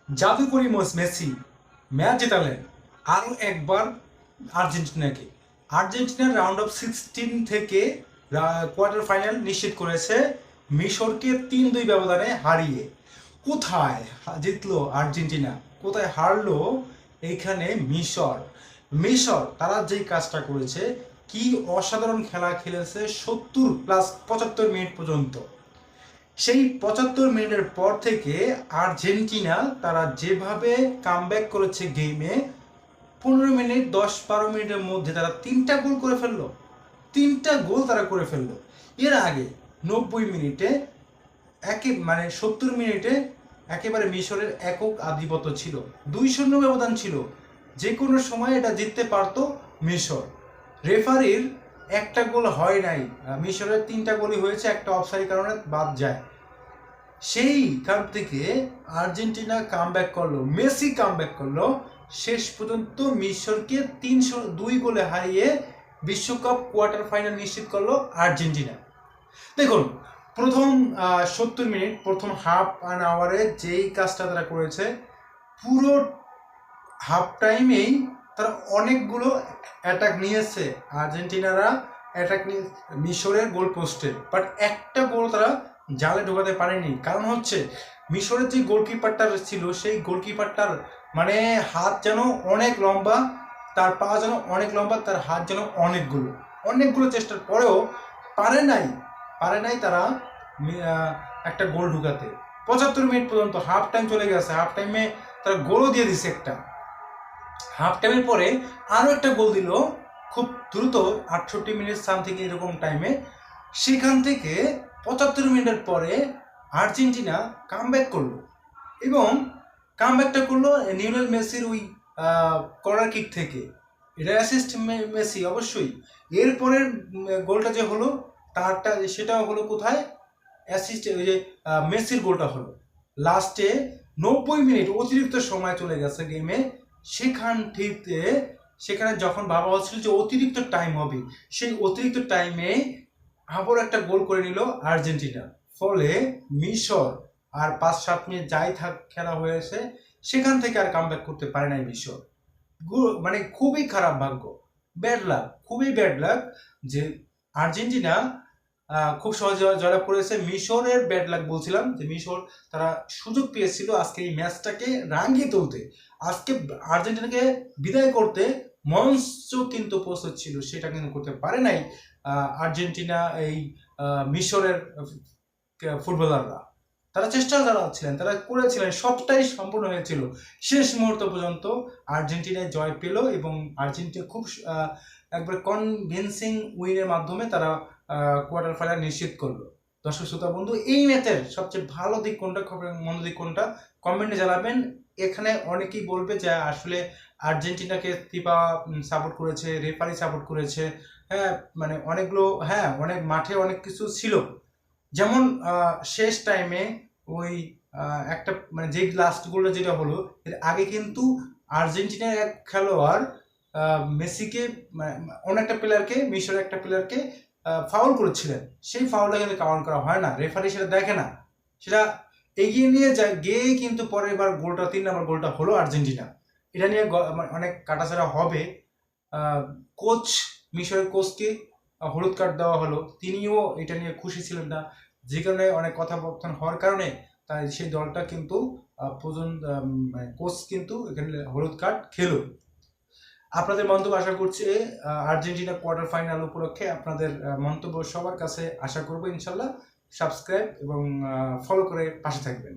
জাদুকরী Messi match জেতালেন আরও একবার আর্জেন্টিনাকে। আর্জেন্টিনার রাউন্ড অফ 16 থেকে কোয়ার্টার ফাইনাল নিশ্চিত করেছে মিশরকে 3-2 ব্যবধানে হারিয়ে। কোথায় জিতলো আর্জেন্টিনা, কোথায় হারলো এইখানে মিশর। মিশর তারা যেই কাজটা করেছে, কি অসাধারণ খেলা খেলেছে 70+75 মিনিট পর্যন্ত। সেই 75 মিনিটের পর থেকে আর্জেন্টিনা তারা যেভাবে কামব্যাক করেছে গেমে, 15 মিনিট 10-12 মিনিটের মধ্যে তারা 3টা গোল করে ফেললো। 3টা গোল তারা করে ফেললো। এর আগে 90 মিনিটে 70 মিনিটে একেবারে মিশরের একক আধিপত্য ছিল, 2-0 ব্যবধান ছিল। যে কোনো সময় এটা জিততে পারতো মিশর। রেফারির একটা গোল হয় নাই, মিশরের 3টা গোলই হয়েছে, একটা অফসাইড কারণে বাদ যায়। সেইখান থেকে আর্জেন্টিনা কামব্যাক করলো, মেসি কামব্যাক করলো, শেষ পর্যন্ত মিশরকে 302 গোলে হারিয়ে বিশ্বকাপ কোয়ার্টার ফাইনাল নিশ্চিত করলো আর্জেন্টিনা। দেখুন, প্রথম 70 মিনিট, প্রথম হাফ অ্যান আওয়ারে যেই কাজটা তারা করেছে, পুরো হাফ টাইমেই তারা অনেকগুলো অ্যাটাক নিয়েছে। আর্জেন্টিনারা অ্যাটাক নিয়ে মিশরের গোল পোস্টে, বাট একটা গোল তারা জালে ঢোকাতে পারেনি। কারণ হচ্ছে মিশরের যে গোলকিপারটা ছিল, সেই গোলকিপারটার হাত যেন অনেক লম্বা, তার পা যেন অনেক লম্বা, তার হাত যেন অনেকগুলো চেষ্টার পরেও পারে নাই তারা একটা গোল ঢুকাতে। 75 মিনিট পর্যন্ত হাফ টাইম চলে গেছে, হাফ টাইমে তারা গোলও দিয়ে দিছে একটা। হাফ টাইমের পরে আরও একটা গোল দিল খুব দ্রুত, 68 মিনিট সামথিং এরকম টাইমে। সেখান থেকে 75 মিনিটের পরে আর্জেন্টিনা কামব্যাক করলো, এবং কামব্যাকটা করলো লিওনেল মেসির ওই কর্নার কিক থেকে। এটা অ্যাসিস্ট মেসি অবশ্যই। এরপরের গোলটা যে হলো সেটাও হলো কোথায়, অ্যাসিস্ট, ওই যে মেসির গোলটা হলো লাস্টে 90 মিনিট অতিরিক্ত সময় চলে গেছে গেমে। সেখানে যখন ভাবা হচ্ছিল যে অতিরিক্ত টাইম হবে, সেই অতিরিক্ত টাইমে আবার একটা গোল করে নিল আর্জেন্টিনা। ফলে মিশর আর 5-7 মিনিট যাই খেলা হয়েছে, সেখান থেকে আর কামব্যাক করতে পারে নাই মিশর। খুবই খারাপ ভাগ্য, ব্যাড লাক, খুবই ব্যাড লাক যে আর্জেন্টিনা খুব সহজে জয়লাভ করেছে। মিশরের ব্যাড লাক বলছিলাম যে মিশর তারা সুযোগ পেয়েছিল আজকে এই ম্যাচটাকে রাঙিয়ে তুলতে, আজকে আর্জেন্টিনাকে বিদায় করতে মঞ্চ কিন্তু প্রস্তুত ছিল, সেটা কিন্তু করতে পারে নাই আর্জেন্টিনা এই মিশরের ফুটবলাররা। তারা চেষ্টা চালাচ্ছিলেন, তারা করেছিলেন, সবটাই সম্পূর্ণ হয়েছিল। শেষ মুহূর্ত পর্যন্ত আর্জেন্টিনায় জয় পেল, এবং আর্জেন্টিনা খুব একবার কনভিনসিং উইনের মাধ্যমে তারা কোয়ার্টার ফাইনাল নিশ্চিত করলো। দর্শক শ্রোতা বন্ধু, এই ম্যাচের সবচেয়ে ভালো দিক কোনটা, মন্দ দিক কোনটা, কমেন্টে জানাবেন। এখানে অনেকেই বলবে যে আসলে আর্জেন্টিনাকে ফিফা সাপোর্ট করেছে, রেফারি সাপোর্ট করেছে। হ্যাঁ, অনেক মাঠে অনেক কিছু ছিল, যেমন শেষ টাইমে ওই একটা যে লাস্ট গোলটা যেটা হলো, এর আগে কিন্তু আর্জেন্টিনার এক খেলোয়াড় মেসিকে অন্য একটা প্লেয়ারকে, মিশরের একটা প্লেয়ারকে ফাউল করেছিলেন। সেই ফাউলটা কিন্তু কাউন্ট করা হয় না, রেফারি সেটা দেখে না, সেটা এগিয়ে নিয়ে যায় গিয়ে কিন্তু পরের বার গোলটা, 3 নম্বর গোলটা হলো আর্জেন্টিনা। এটা নিয়ে অনেক কাটাছাড়া হবে। কোচ, মিশরের কোচকে হলুদ কার্ড দেওয়া হলো, তিনিও এটা নিয়ে খুশি ছিলেন না, যে কারণে অনেক কথাবার্তা হওয়ার কারণে তাই সেই দলটা কিন্তু কোচ কিন্তু এখানে হলুদ কার্ড খেলো। আপনাদের মন্তব্য আশা করছি আর্জেন্টিনা কোয়ার্টার ফাইনাল উপলক্ষে আপনাদের মন্তব্য সবার কাছে আশা করবো। ইনশাল্লাহ সাবস্ক্রাইব এবং ফলো করে পাশে থাকবেন।